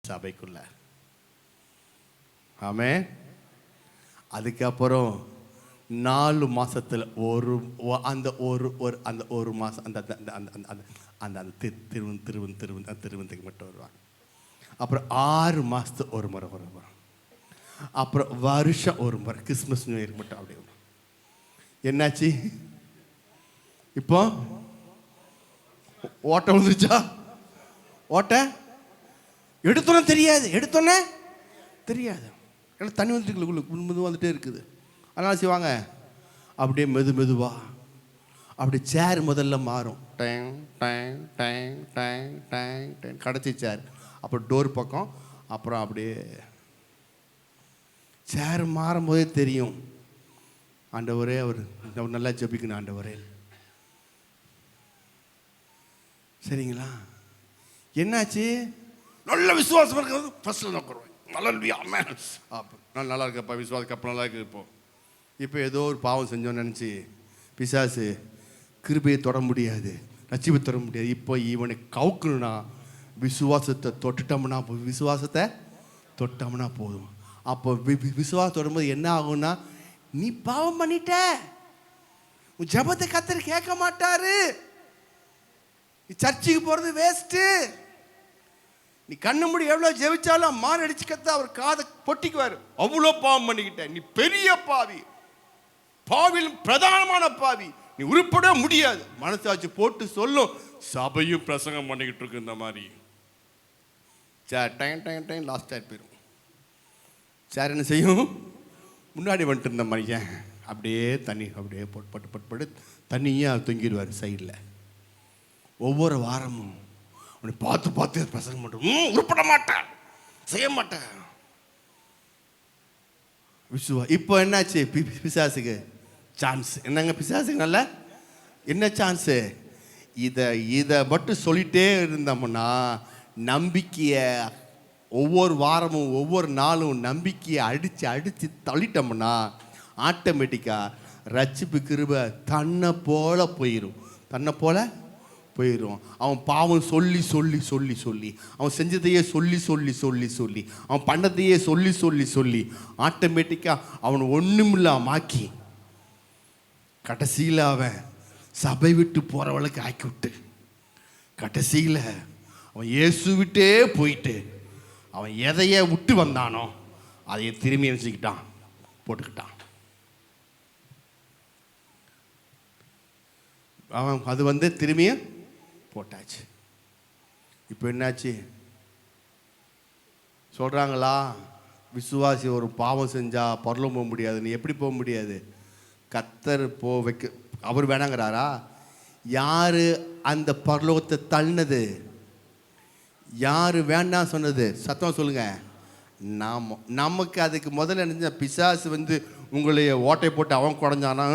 சபைக்குள்ள. ஆமே. அதுக்கப்புறம் 4 மாசத்துல அந்த ஒரு மாசம் அந்த திருவந்துக்கு மட்டும் வருவாங்க. அப்புறம் 6 மாசத்துக்கு ஒரு முறை வருவாங்க. அப்புறம் வருஷம் ஒரு முறை கிறிஸ்மஸ் நியூ இயர் மட்டும் அப்படியே. என்னாச்சு இப்போ? ஓட்ட வந்துருச்சா? ஓட்ட எடுத்தோன்னே தெரியாது. ஏன்னா தண்ணி வந்துட்டு வந்துட்டே இருக்குது. அதனால செய்வாங்க அப்படியே மெதுவா அப்படி சேர் முதல்ல மாறும். டேங் டேங் டேங் டேங் டேங் டேங் கடைசி சேர். அப்புறம் டோர் பக்கம். அப்புறம் அப்படியே சேர் மாறும்போதே தெரியும், ஆண்டவரே அவர் நல்லா ஜெபிக்கணும் ஆண்டவரே. சரிங்களா? என்னாச்சு? நல்ல விசுவாசம் இருக்கிறது ஃபர்ஸ்ட்ல நோக்குறோம். நல்லா இருக்கப்பா விசுவாசம், அப்போ நல்லா இருக்கு. இப்போ ஏதோ ஒரு பாவம் செஞ்சோன்னு நினச்சி பிசாசு கிருபையை தொட முடியாது, ரட்சிப்பை தொட முடியாது. இப்போ இவனை கவுக்கணும்னா விசுவாசத்தை தொட்டோம்னா போதும். அப்போ விசுவாசம் தொடும்போது என்ன ஆகும்னா, நீ பாவம் பண்ணிட்ட, உன் ஜெபத்தை கர்த்தர் கேட்க மாட்டாரு, நீ சர்ச்சுக்கு போகிறது வேஸ்ட்டு, நீ கண்ணு மூடி எவ்வளோ ஜெபிச்சாலும் மான் அடிச்சு கத்த அவர் காதை பொட்டிக்குவார். அவ்வளோ பாவம் பண்ணிக்கிட்ட, நீ பெரிய பாவி, பாவிலும் பிரதானமான பாவி, நீ உருப்பட முடியாது. மனசாட்சி போட்டு சொல்லும். சபையும் பிரசங்கம் பண்ணிக்கிட்டு இருக்கு இந்த மாதிரி. சார் டைம் லாஸ்ட் போயிடும். சார் என்ன செய்யும்? முன்னாடி வந்துட்டு இருந்த மாதிரியே அப்படியே தண்ணி அப்படியே போட்டு தண்ணியாக தொங்கிடுவார் சைடில். ஒவ்வொரு வாரமும் அவனை பார்த்து பிரசங்கம் பண்ணுறோம். உருப்பட மாட்டேன், செய்ய மாட்டேன். இப்போ என்னாச்சு? பிசாசுக்கு சான்ஸ் என்னங்க? பிசாசுக்கு நல்ல என்ன சான்ஸு? இதை மட்டும் சொல்லிட்டே இருந்தோம்னா, நம்பிக்கையை ஒவ்வொரு வாரமும் ஒவ்வொரு நாளும் நம்பிக்கையை அடித்து தள்ளிட்டோம்னா ஆட்டோமேட்டிக்காக ரட்சிப்பு கிருபை தன்னை போல போயிடும். அவன் பாவம் சொல்லி அவன் செஞ்சதையே சொல்லி அவன் பண்ணதையே சொல்லி ஆட்டோமேட்டிக்காக அவன் ஒன்றுமில்லாமாக்கி கடைசியில் அவன் சபை விட்டு போகிறவளுக்கு ஆக்கி விட்டு, கடைசியில் அவன் இயேசு விட்டே போயிட்டு அவன் எதைய விட்டு வந்தானோ அதைய திரும்பி நினச்சிக்கிட்டான், போட்டுக்கிட்டான். அவன் அது திரும்பியும் போட்டாச்சு. இப்போ என்னாச்சு சொல்கிறாங்களா? விசுவாசி ஒரு பாவம் செஞ்சால் பரலோகம் போக முடியாதுன்னு. எப்படி போக முடியாது? கர்த்தர் அவர் வேணாங்கிறாரா? யார் அந்த பரலோகத்தை தள்ளினது? யார் வேண்டாம் சொன்னது? சத்தம் சொல்லுங்க. நமக்கு அதுக்கு முதல்ல நினைச்ச பிசாசு உங்களைய ஓட்டை போட்டு அவன் குறைஞ்சானா,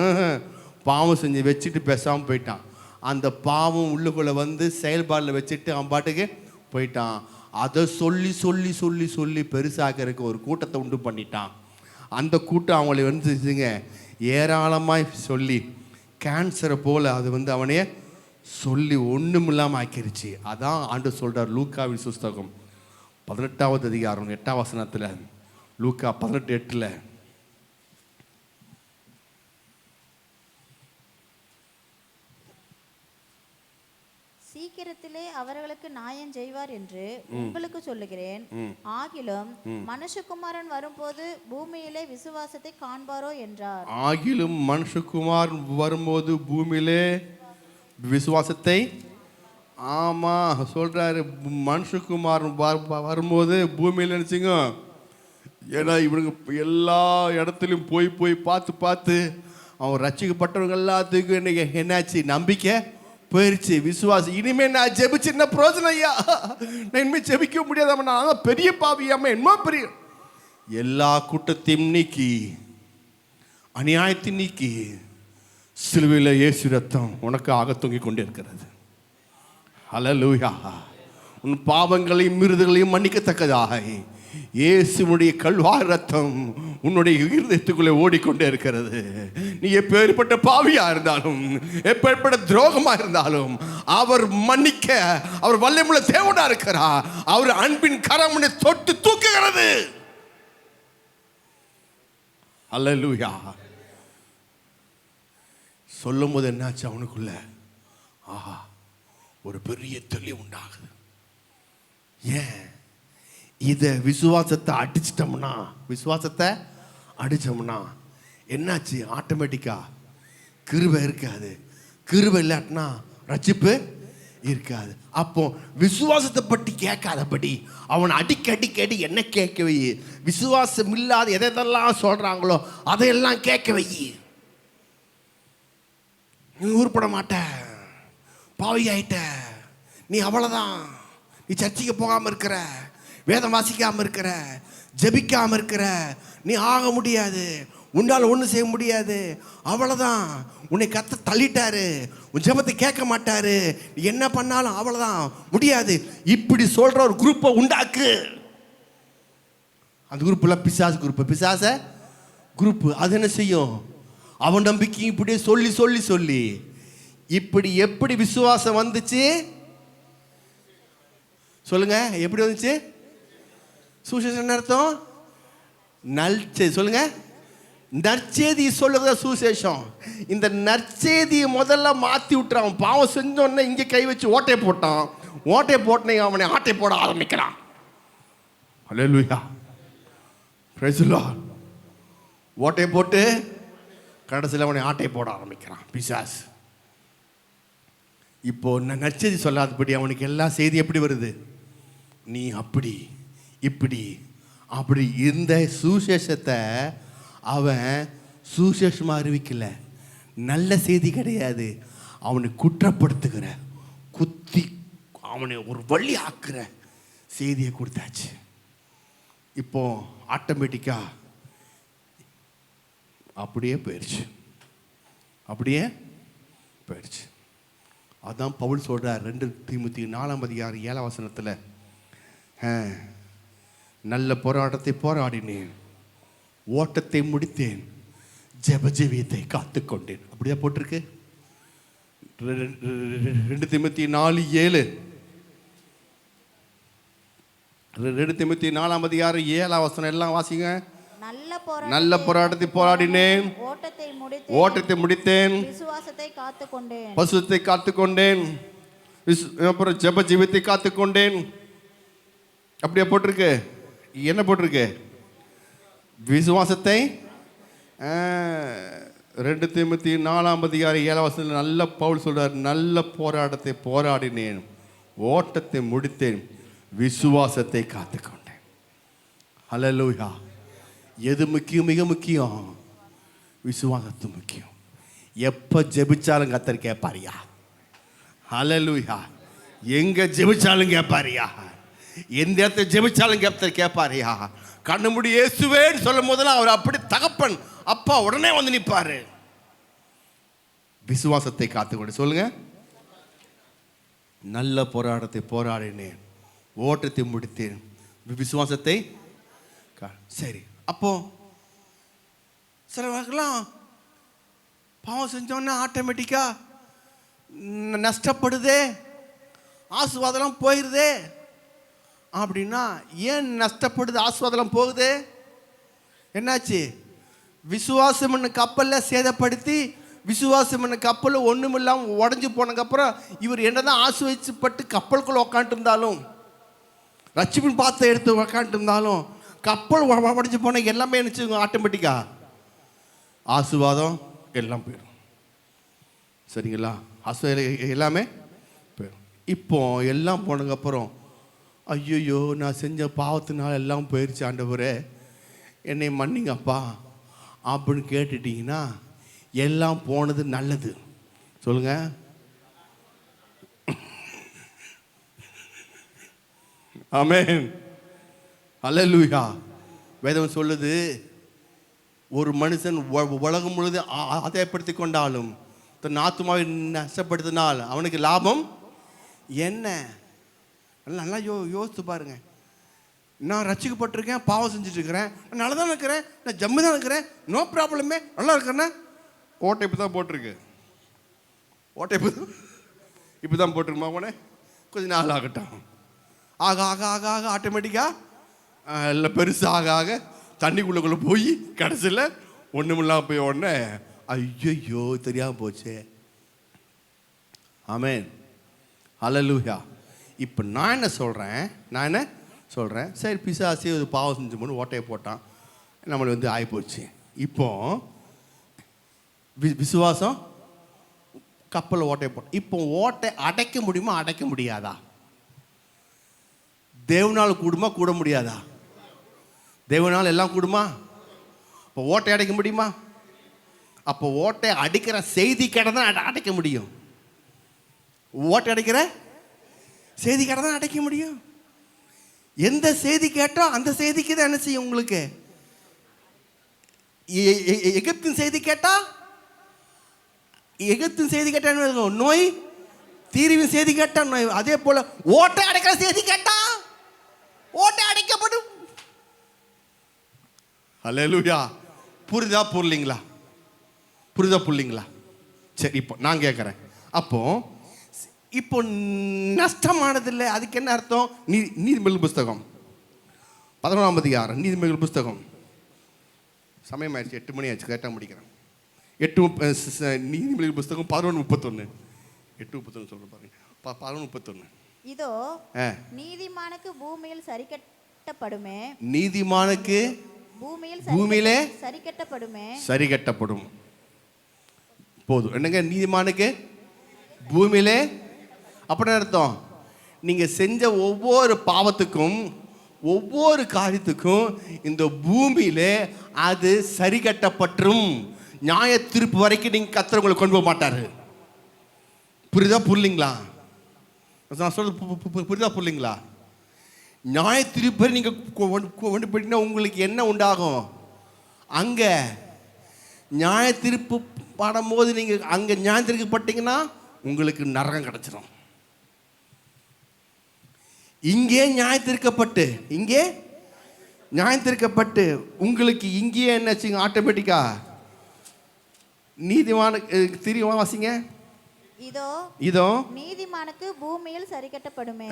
பாவம் செஞ்சு வச்சுட்டு பேசாமல் போயிட்டான். அந்த பாவம் உள்ளுக்குள்ளே செயல்பாடில் வச்சுட்டு அவன் பாட்டுக்கு போயிட்டான். அதை சொல்லி பெருசாக்கிறதுக்கு ஒரு கூட்டத்தை உண்டு பண்ணிட்டான். அந்த கூட்டம் அவங்களை ஏராளமாய் சொல்லி கேன்சரை போல் அது அவனையே சொல்லி ஒன்றுமில்லாமல் ஆக்கிருச்சு. அதான் ஆண்டு சொல்கிறார் லூக்காவின் புஸ்தகம் 18வது அதிகாரம் 8ஆம் வசனத்தில். லூக்கா 18:8. சீக்கிரத்திலே அவர்களுக்கு நியாயம் செய்வார் என்று உங்களுக்கு சொல்லுகிறேன். ஆகிலும் மனுஷகுமாரன் வரும்போது பூமியிலே விசுவாசத்தை காண்பாரோ என்றார். ஆகிலும் மனுஷகுமார் வரும்போது பூமியிலே விசுவாசத்தை, ஆமா சொல்றாரு, மனுஷகுமார் வரும்போது பூமியில் நினைச்சிங்க. ஏன்னா இவனுக்கு எல்லா இடத்துலையும் போய் பார்த்து அவன் ரட்சிக்கப்பட்டவங்க எல்லாத்துக்கும் இன்னைக்கு என்னாச்சு? நம்பிக்கை போயிடுச்சு, விசுவாசம். இனிமேல் நான் ஜெபிச்சு என்ன பிரோஜனம் ஐயா? நான் இனிமேல் ஜெபிக்க முடியாத, நான் பெரிய பாவியாம என்ன பெரிய எல்லா கூட்டத்தையும் நீக்கி அநியாயத்தை நீக்கி சிலுவையில் இயேசு ரத்தம் உனக்கு ஆக தொங்கிக் கொண்டே இருக்கிறது. ஹல்லேலூயா. உன் பாவங்களையும் மிருதுகளையும் மன்னிக்கத்தக்கதாக இயேசுவுடைய கல்வாரி ரத்தம் உன்னுடைய இருதயத்துக்குள்ளே ஓடிக்கொண்டே இருக்கிறது. நீ எப்பேற்பட்ட பாவியா இருந்தாலும், எப்பேற்பட்ட துரோகமா இருந்தாலும், அவர் மன்னிக்க அவர் வல்லமையுள்ள தேவனா இருக்கிறார். அவர் அன்பின் கரம் உன்னை தொட்டு தூக்குகிறது. அல்லேலூயா. சொல்லும் போது என்னாச்சு அவனுக்குள்ள? ஆஹா, ஒரு பெரிய தெளிவு உண்டாகுது. ஏன்? இதை விசுவாசத்தை அடிச்சோம்னா என்னாச்சு? ஆட்டோமேட்டிக்கா கிருபை இருக்காது. கிருபை இல்லாட்டினா ரட்சிப்பு இருக்காது. அப்போ விசுவாசத்தை பற்றி கேட்காதபடி அவன் அடிக்கடி என்ன கேட்க வை. விசுவாசம் இல்லாத எதெல்லாம் சொல்றாங்களோ அதையெல்லாம் கேட்க வை. நீ உருப்பட மாட்ட, பாவி ஆயிட்ட, நீ அவ்வளவுதான், நீ சர்ச்சைக்கு போகாம இருக்கிற, வேதம் வாசிக்காம இருக்கிற, ஜெபிக்காம இருக்கிற, நீ ஆக முடியாது, உன்னால ஒன்றும் செய்ய முடியாது, அவ்வளோதான், உன்னை கத்த தள்ளிட்டாரு, உன் ஜெபத்தை கேட்க மாட்டாரு, நீ என்ன பண்ணாலும் அவ்வளோதான், முடியாது, இப்படி சொல்ற ஒரு குரூப்பை உண்டாக்கு. அந்த குரூப்ல பிசாச குரூப் அது என்ன செய்யும்? அவன் நம்பிக்கை இப்படியே சொல்லி இப்படி எப்படி விசுவாசம் வந்துச்சு சொல்லுங்க? எப்படி வந்துச்சு? சுவிசேஷம் என்ன அர்த்தம்? நற்செய்தி. சொல்லுங்க, நற்செய்தி சொல்லுறதா சுவிசேஷம். இந்த நற்செய்தியை முதல்ல மாற்றி விட்டுறான். பாவம் செஞ்சோன்னே இங்கே கை வச்சு ஓட்டை போட்டனே அவனை ஆட்டை போட ஆரம்பிக்கிறான். அல்லேலூயா, பிரைஸ் தி லார்ட். ஓட்டை போட்டு கடைசியில் அவனை ஆட்டை போட ஆரம்பிக்கிறான் பிசாஸ். இப்போ நற்செய்தி சொல்லாதபடி அவனுக்கு எல்லா செய்தி எப்படி வருது? நீ அப்படி இப்படி அப்படி இருந்த சுசேஷத்தை அவன் சுசேஷமாக அறிவிக்கல. நல்ல செய்தி கிடையாது. அவனை குற்றப்படுத்துகிற, குத்தி அவனை ஒரு வழி ஆக்குற செய்தியை கொடுத்தாச்சு. இப்போ ஆட்டோமேட்டிக்கா அப்படியே போயிடுச்சு. அதான் பவுல் சொல்றார் 2 தீமோத்தேயு 4:7 நல்ல போராட்டத்தை போராடினேன், ஓட்டத்தை முடித்தேன், ஜெபஜீவியத்தை காத்துக்கொண்டேன். அப்படியே போட்டிருக்கு. 2 தீமோத்தேயு 4:7 2 தீமோத்தேயு 4:7 எல்லாம் வாசிங்க. நல்ல போராட்டத்தை போராடினேன், ஓட்டத்தை முடித்தேன், விசுவாசத்தை காத்துக்கொண்டேன், அப்புறம் ஜெப ஜீவியத்தை காத்துக்கொண்டேன். அப்படியே போட்டிருக்கு. என்ன போட்டிருக்கு? விசுவாசத்தை. 2 தீமோத்தேயு 4:7 நல்ல பவுல் சொல்றார், நல்ல போராட்டத்தை போராடினேன், ஓட்டத்தை முடித்தேன், விசுவாசத்தை காத்துக்கொண்டேன். ஹல்லேலூயா. எது முக்கியம்? மிக முக்கியம் விசுவாசத்து முக்கியம். எப்போ ஜெபிச்சாலும் கர்த்தர் கேட்பாரியா? ஹல்லேலூயா. எங்க ஜெபிச்சாலும் கேட்பாரியா? எந்த இடத்துல ஜெபிச்சாலும் கர்த்தர் கேட்பாரியா? கண்ணு மூடி இயேசுவேன்னு சொல்லும் போதெல்லாம் அவர் அப்படி தகப்பன் அப்பா உடனே வந்து நிற்பாரு. விசுவாசத்தை காத்துக்கொண்டு சொல்லுங்க. நல்ல போராட்டத்தை போராடினேன், ஓட்டத்தை முடித்தேன், விசுவாசத்தை. சரி, அப்போ சிலவர்களாம் பாவம் செஞ்சோன்னா ஆட்டோமேட்டிக்கா நஷ்டப்படுதே, ஆசீர்வாதம் போயிடுதே அப்படின்னா, ஏன் நஷ்டப்படுது, ஆசீர்வாதம் போகுது? என்னாச்சு? விசுவாசம் என்ன கப்பலில் சேதப்படுத்தி, விசுவாசம் என்ன கப்பலில் ஒன்றும் இல்லாமல் உடஞ்சி போனதுக்கப்புறம் இவர் என்னதான் ஆசீர்வதிக்கப்பட்டு கப்பலுக்குள்ள உக்காண்டு இருந்தாலும், ரட்சிப்பின் பாத்தை எடுத்து உக்காண்டு இருந்தாலும், கப்பல் உடஞ்சி போன எல்லாமே நினச்சிங்க ஆட்டோமேட்டிக்கா ஆசீர்வாதம் எல்லாம் போயிடும். சரிங்களா? ஆசீர்வாதம் எல்லாமே போயிடும். இப்போ எல்லாம் போனதுக்கப்புறம் ஐயோ நான் செஞ்ச பாவத்தினால எல்லாம் போயிடுச்சு ஆண்டவரே, என்னை மன்னிங்கப்பா அப்படின்னு கேட்டுட்டீங்கன்னா எல்லாம் போனது நல்லது. சொல்லுங்க. ஆமென். அல்லேலூயா. வேதம் சொல்லுது, ஒரு மனுஷன் உலகம் முழுது ஆதாயப்படுத்தி கொண்டாலும் தன் ஆத்துமாவை நஷ்டப்படுத்தினால் அவனுக்கு லாபம் என்ன? நல்லா யோசித்து பாருங்க. நான் ரட்சிக்கப்பட்டிருக்கேன், பாவம் செஞ்சுட்டு இருக்கிறேன், நான் நல்லா தான் இருக்கிறேன், நான் ஜம்மு தான் இருக்கிறேன், நோ ப்ராப்ளமே, நல்லா இருக்கிறேன்னா ஓட்டை இப்போ தான் போட்டிருக்கு. ஓட்டை இப்போ தான் போட்டிருக்குமா உடனே கொஞ்சம் நாள் ஆகட்டும். ஆக ஆக ஆக ஆக ஆட்டோமேட்டிக்காக இல்லை பெருசு ஆக ஆக தண்ணிக்குள்ளே போய் கடைசியில் ஒன்றுமில்லாமல் போய் உடனே ஐயோ தெரியாமல் போச்சு. ஆமென், ஹல்லேலூயா. இப்போ நான் என்ன சொல்கிறேன், சரி பிசாசே ஒரு பாவம் செஞ்சு போட்டு ஓட்டையை போட்டான், நம்மளுக்கு வந்து ஆகிப்போச்சு. இப்போ விசுவாசம் கப்பலில் ஓட்டையை போட்டோம். இப்போ ஓட்டை அடைக்க முடியுமா, அடைக்க முடியாதா? தேவனால் கூடுமா, கூட முடியாதா? தேவனால் எல்லாம் கூடுமா? இப்போ ஓட்டை அடைக்க முடியுமா? அப்போ ஓட்டை அடிக்கிற செய்தி கடை தான் அடைக்க முடியும். ஓட்டை அடைக்கிற செய்தி கடை தான் அடைக்க முடியும். எந்த செய்தி கேட்டோ அந்த செய்திக்கு தான் என்ன செய்யும் உங்களுக்கு? எகிப்தின் செய்தி கேட்டா எகிப்தின் செய்தி கேட்டா என்ன இருக்கும்? நோய். தீர்வின் செய்தி கேட்டா நோய். அதே போல ஓட்டை அடைக்கிற செய்தி கேட்டா ஓட்டை அடைக்கப்படும். ஹல்லேலூயா. புரியுதா புரியலீங்களா? சரி, இப்போ நான் கேட்குறேன், அப்போ இப்போ நஷ்டமானதில்லை, அதுக்கு என்ன அர்த்தம்? நீதிமொழிகள் புஸ்தகம் 11ஆம் அதிகாரம், நீதிமொழிகள் புஸ்தகம். சமயம் ஆயிடுச்சு, 8 மணி ஆயிடுச்சு, கரெக்டாக முடிக்கிறேன். நீதிமொழிகள் புஸ்தகம் 11:31. 8:31 சொல்ற பாருங்க. 11:31. இதோ நீதிமானுக்கு பூமியில் சரிக்கட்டப்படுமே, நீதிமானுக்கு பூமியிலே சரிக்கட்டப்படும். போதும். என்னங்க நீதிமானுக்கு பூமியிலே? அப்படின்னு அர்த்தம், நீங்க செஞ்ச ஒவ்வொரு பாவத்துக்கும் ஒவ்வொரு காரியத்துக்கும் இந்த பூமியிலே அது சரி கட்டப்பட்டும். நியாய தீர்ப்பு வரைக்கும் நீங்க கர்த்தர் உங்களை கொண்டு போக மாட்டாரு. புரியுதா புரியலீங்களா? நான் சொல்றது புரியுதா புரியலீங்களா? நியாய தீர்ப்பை நீங்க கொண்டு போயிட்டீங்கன்னா உங்களுக்கு என்ன உண்டாகும்? அங்க நியாய தீர்ப்பு பாடும்போது நீங்க அங்க நியாயம் தீர்க்கப்பட்டீங்கன்னா உங்களுக்கு நரகம் கிடைச்சிடும். இங்கே நியாயம் தீர்க்கப்பட்டு உங்களுக்கு இங்கேயே என்ன செய்யுங்க? ஆட்டோமேட்டிக்கா நீதிமான தெரியுமா? வாசிங்க. இதோ நீதிமானுக்கு பூமியில் சரிக்கட்டப்படுமே.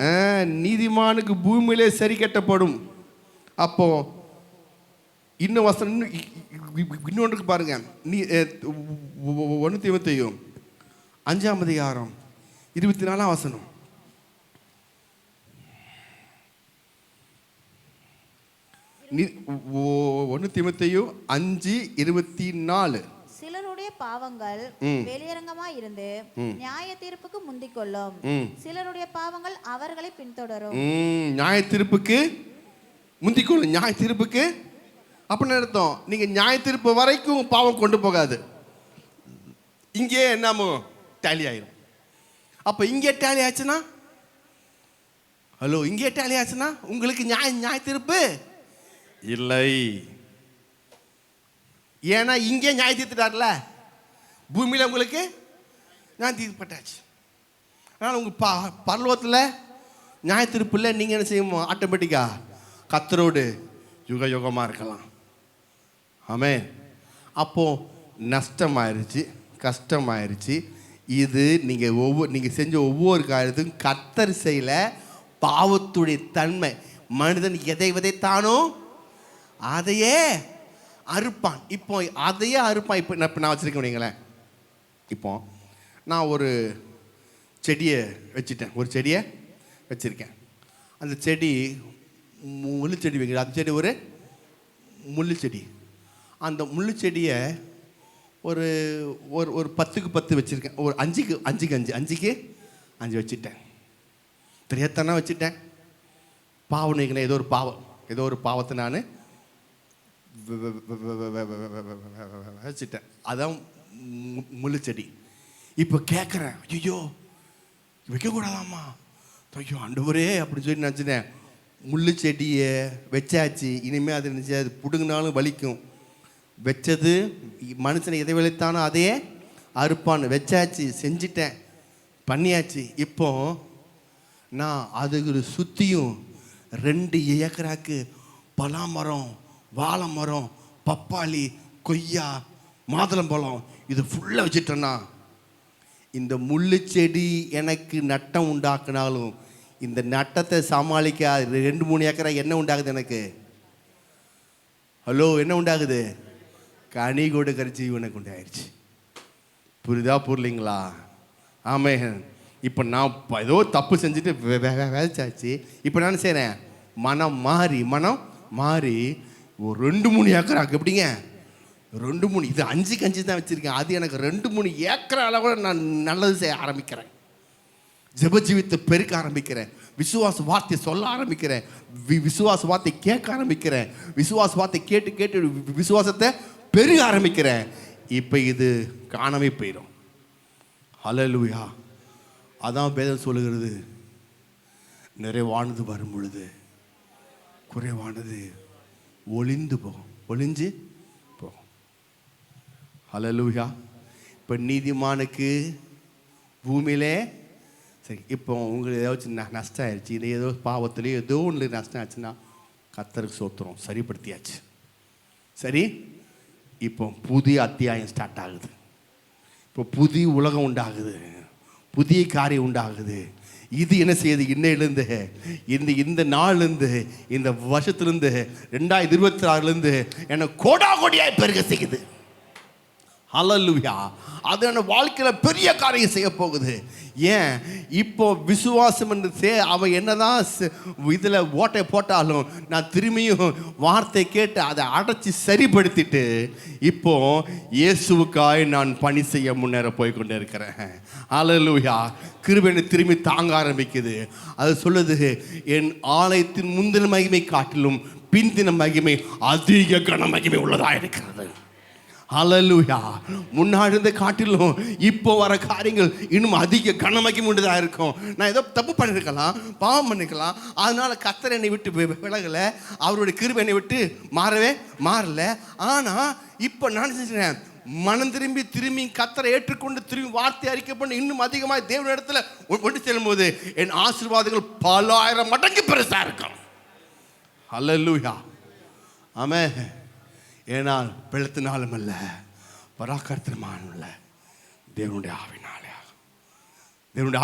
நீதிமானுக்கு பூமியிலே சரி கட்டப்படும். அப்போ இன்னும் வசனம் இன்னொன்றுக்கு பாருங்க. 1 தீமோத்தேயு 5ஆம் அதிகாரம் 24ஆம் வசனம். தீமோத்தேயு 5:24. சிலருடைய பாவங்கள் வெளியரங்கமாய் இருந்து நியாய தீர்ப்புக்கு முந்திக் கொள்ளும், சிலருடைய பாவங்கள் அவர்களை பின்தொடரும். நியாய தீர்ப்புக்கு முந்திக் கொள்ளும். நியாய தீர்ப்புக்கு அப்படின்னு அர்த்தம், நீங்க நியாய தீர்ப்பு வரைக்கும் பாவம் கொண்டு போகாது. இங்கே என்னமோ டேலி ஆயிரும். அப்ப இங்கே டேலி ஆச்சுன்னா, இங்கே டேலி ஆச்சுன்னா உங்களுக்கு நியாய தீர்ப்பு இல்லை. ஏன்னா இங்கே நியாய தீர்த்துட்டார்ல, பூமியில உங்களுக்கு நியாய தீர்ப்பட்டாச்சு. அதனால உங்க பரலோகத்தில் நியாய தீர்ப்பு இல்லை. நீங்க என்ன செய்யணும்? ஆட்டோமேட்டிக்கா கர்த்தரோடு யுக யுகமா இருக்கலாம். ஆமென். அப்போ நஷ்டமாயிருச்சு, கஷ்டமாயிருச்சு. இது நீங்க செஞ்ச ஒவ்வொரு காரியத்துக்கும் கர்த்தர் செய்யல. பாவத்துடைய தன்மை, மனிதன் எதை விதைத்தானோ அதையே அறுப்பான். இப்போ அதையே அறுப்பான். இப்போ நான் வச்சிருக்கேன் வைங்களேன். இப்போ நான் ஒரு செடியை வச்சிருக்கேன். அந்த செடி முள்ளு செடி வைக்கிற, அந்த செடி ஒரு முள்ளு செடி. அந்த முள்ளு செடியை ஒரு ஒரு 10க்கு 10 வச்சுருக்கேன். ஒரு 5க்கு 5 வச்சுட்டேன். தெரியாதானே வச்சுட்டேன். பாவம் நீங்களே, ஏதோ ஒரு பாவத்தை நான் வச்சுட்டேன். அதான் முள்ளு செடி. இப்போ கேட்குறேன், ஐயோ வைக்கக்கூடாதாம்மா, ஐயோ ஆண்டவரே அப்படின்னு சொல்லி நினச்சிட்டேன். முள்ளு செடியை வச்சாச்சு, இனிமேல் அது நினச்சி அது பிடுங்கினாலும் வலிக்கும். வச்சது மனுஷனை எதை விளைத்தானோ அதையே அறுப்பான்னு வச்சாச்சு, செஞ்சிட்டேன், பண்ணியாச்சு. இப்போ நான் அதுக்கு சுற்றியும் 2 ஏக்கராக்கு பலாமரம், வாழை மரம், பப்பாளி, கொய்யா, மாதுளம்பழம் இது ஃபுல்லாக வச்சுட்டேன்னா, இந்த முள்ளு செடி எனக்கு நட்டம் உண்டாக்குனாலும் இந்த நட்டத்தை சமாளிக்க 2-3 ஏக்கரா என்ன உண்டாகுது எனக்கு? ஹலோ, என்ன உண்டாகுது? கனி கொடுக்கிற ஜீவனுக்கு உண்டாயிருச்சு. புரியுதா புரியலைங்களா? ஆமே. இப்போ நான் ஏதோ தப்பு செஞ்சுட்டு விதைச்சாச்சு. இப்போ நான் செய்கிறேன், மனம் மாறி ஒரு 2-3 ஏக்கராக்கு எப்படிங்க 2-3, இது 5 தான் வச்சுருக்கேன், அது எனக்கு 2-3 ஏக்கர் அளவில் நான் நல்லது செய்ய ஆரம்பிக்கிறேன். ஜெப ஜீவித்தை பெருக்க ஆரம்பிக்கிறேன். விசுவாச வார்த்தை சொல்ல ஆரம்பிக்கிறேன். விசுவாச வார்த்தை கேட்க ஆரம்பிக்கிறேன். விசுவாச வார்த்தை கேட்டு விசுவாசத்தை பெருக ஆரம்பிக்கிறேன். இப்போ இது காணாமே போயிடும். ஹல்லேலூயா. அதான் வேதம் சொல்லுகிறது, நிறைவானது வரும் பொழுது குறைவானது ஒளிஞ்சு போகும். ஹல்லேலூயா. இப்போ நீதிமானுக்கு பூமியிலே சரி, இப்போ உங்களுக்கு ஏதாச்சும் நஷ்டம் ஆயிடுச்சு, இல்லை ஏதோ பாவத்திலேயோ ஏதோ ஒன்று நஷ்டம் ஆச்சுன்னா கர்த்தருக்கு ஸ்தோத்திரம், சரிப்படுத்தியாச்சு. சரி, இப்போ புதிய அத்தியாயம் ஸ்டார்ட் ஆகுது. இப்போ புதிய உலகம் உண்டாகுது, புதிய காரியம் உண்டாகுது. இது என்ன செய்யுது? இன்னையிலேருந்து இந்த நாள்லேருந்து இந்த வருஷத்துலேருந்து 2026லேருந்து என்னை கோடாகோடியாய் பெருக செய்யுது. ஹல்லேலூயா. அது என்ன வாழ்க்கையில் பெரிய காரியம் செய்ய போகுது. ஏன்? இப்போ விசுவாசம் என்று அவன் என்னதான் இதில் ஓட்டை போட்டாலும் நான் திரும்பியும் வார்த்தை கேட்டு அதை அடைச்சி சரிப்படுத்திட்டு இப்போ இயேசுவுக்காய் நான் பணி செய்ய முன்னேற போய் கொண்டு இருக்கிறேன். ஹல்லேலூயா. கிருபை திரும்பி தாங்க ஆரம்பிக்குது. அது சொல்லுது, என் ஆலயத்தின் முந்தின மகிமை காட்டிலும் பிந்தின மகிமை அதிக கன மகிமை உள்ளதாக இருக்கிறது. ஹல்லேலூயா. முன்னாடி இருந்த காட்டிலும் இப்போ வர காரியங்கள் இன்னும் அதிக கனமகிமை உண்டதாக இருக்கும். நான் ஏதோ தப்பு பண்ணியிருக்கலாம், பாவம் பண்ணிக்கலாம், அதனால கர்த்தர் என்னை விட்டு விலகலை, அவருடைய கிருபை என்னை விட்டு மாறல. ஆனால் இப்போ நான் செஞ்சேன், மனம் திரும்பி கர்த்தரை ஏற்றுக்கொண்டு திரும்பி வார்த்தை அறிக்கை பண்ணி இன்னும் அதிகமாக தேவன் இடத்துல கொண்டு செல்லும்போது என் ஆசீர்வாதங்கள் பல ஆயிரம் மடங்கு பெருசாக இருக்கும். ஹல்லேலூயா. ஆமென். ஏனால் பெலத்தினாலும் அல்ல, பராக்கிரமத்தினாலும் அல்ல, தேவனுடைய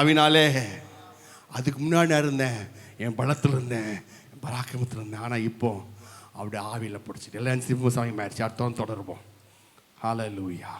ஆவினாலே. அதுக்கு முன்னாடி நான் இருந்தேன், என் பலத்தில் இருந்தேன், என் பராக்கிரமத்தில் இருந்தேன். ஆனால் இப்போ அவருடைய ஆவியில் பிடிச்சிட்டு எல்லாம் சிம்ம சாமி ஆயிடுச்சு. அடுத்தவன் தொடருவோம். ஹல்லேலூயா.